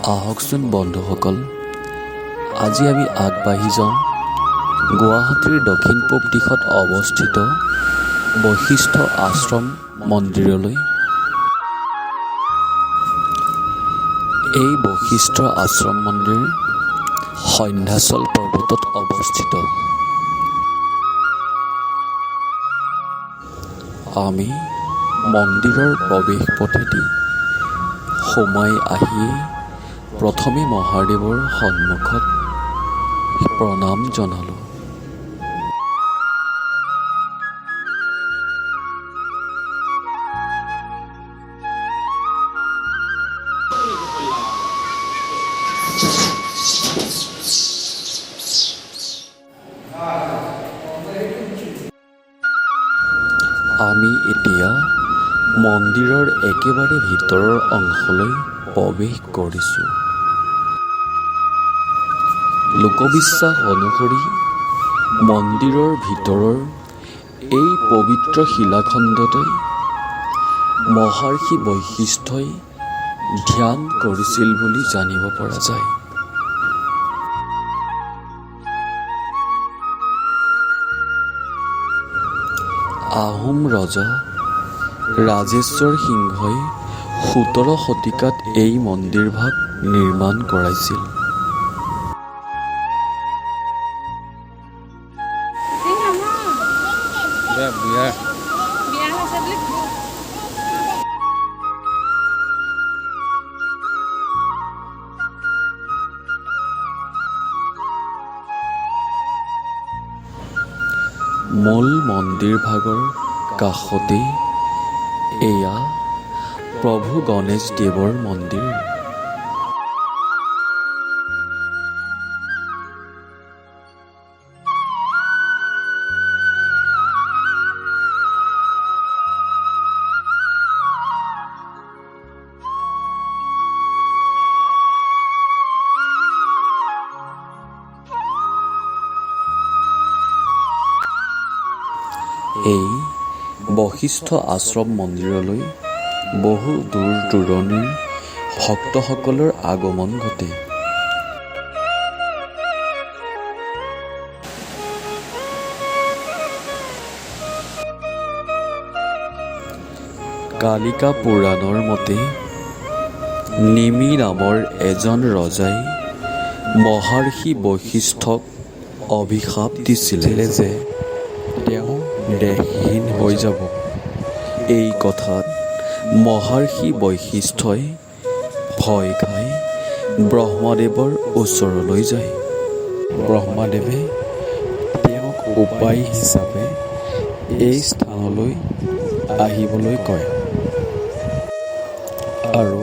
আহকচোন বন্ধুসকল, আজি আমি আগবাঢ়ি যাওঁ গুৱাহাটীৰ দক্ষিণ পূব দিশত অৱস্থিত বশিষ্ঠ আশ্ৰম মন্দিৰলৈ। এই বশিষ্ঠ আশ্ৰম মন্দিৰ সন্ধ্যাচল পৰ্বতত অৱস্থিত। আমি মন্দিৰৰ প্ৰৱেশ পথেদি সোমাই আহিয়েই প্ৰথমে মহাদেৱৰ সন্মুখত প্ৰণাম জনালোঁ। আমি এতিয়া মন্দিৰৰ একেবাৰে ভিতৰৰ অংশলৈ প্ৰৱেশ কৰিছোঁ। লোকবিশ্বাস অনুসৰি মন্দিৰৰ ভিতৰৰ এই পবিত্ৰ শিলাখণ্ডতে মহৰ্ষি বশিষ্ঠই ধ্যান কৰিছিল বুলি জানিব পৰা যায়। আহোম ৰজা ৰাজেশ্বৰ সিংহই ১৭ শতিকাত এই মন্দিৰভাগ নিৰ্মাণ কৰাইছিল। মূল মন্দিৰভাগৰ কাষতে এয়া প্ৰভু গণেশ দেৱৰ মন্দিৰ। এই বশিষ্ঠ আশ্ৰম মন্দিৰলৈ বহু দূৰ দূৰণিৰ ভক্তসকলৰ আগমন ঘটে। কালিকা পুৰাণৰ মতে নিমি নামৰ এজন ৰজাই মহৰ্ষি বশিষ্ঠক অভিশাপ দিছিলে যে তেওঁ দেহহীন হৈ যাব। এই কথাত মহৰ্ষি বশিষ্ঠই ভয় খাই ব্ৰহ্মদেৱৰ ওচৰলৈ যায়। ব্ৰহ্মদেৱে তেওঁক উপায় হিচাপে এই স্থানলৈ আহিবলৈ কয় আৰু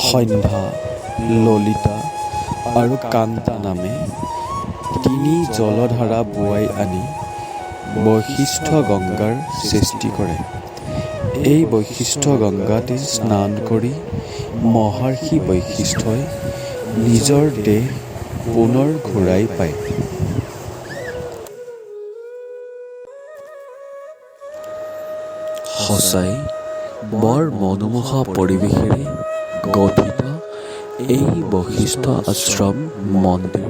সন্ধ্যা, ললিতা আৰু কান্তা নামে ৩ জলধাৰা বোৱাই আনি বশিষ্ঠ গংগাৰ সৃষ্টি কৰে। এই বশিষ্ঠ গংগাতে স্নান কৰি মহৰ্ষি বশিষ্ঠই নিজৰ দেহ পুনৰ ঘূৰাই পায়। সঁচাই বৰ মনোমোহা পৰিৱেশেৰে গঠিত এই বশিষ্ঠ আশ্ৰম মন্দিৰ।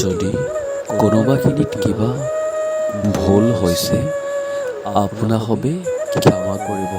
যদি কোনোবাখিনিত কিবা ভুল হৈছে আপোনাসৱে ক্ষমা কৰিব।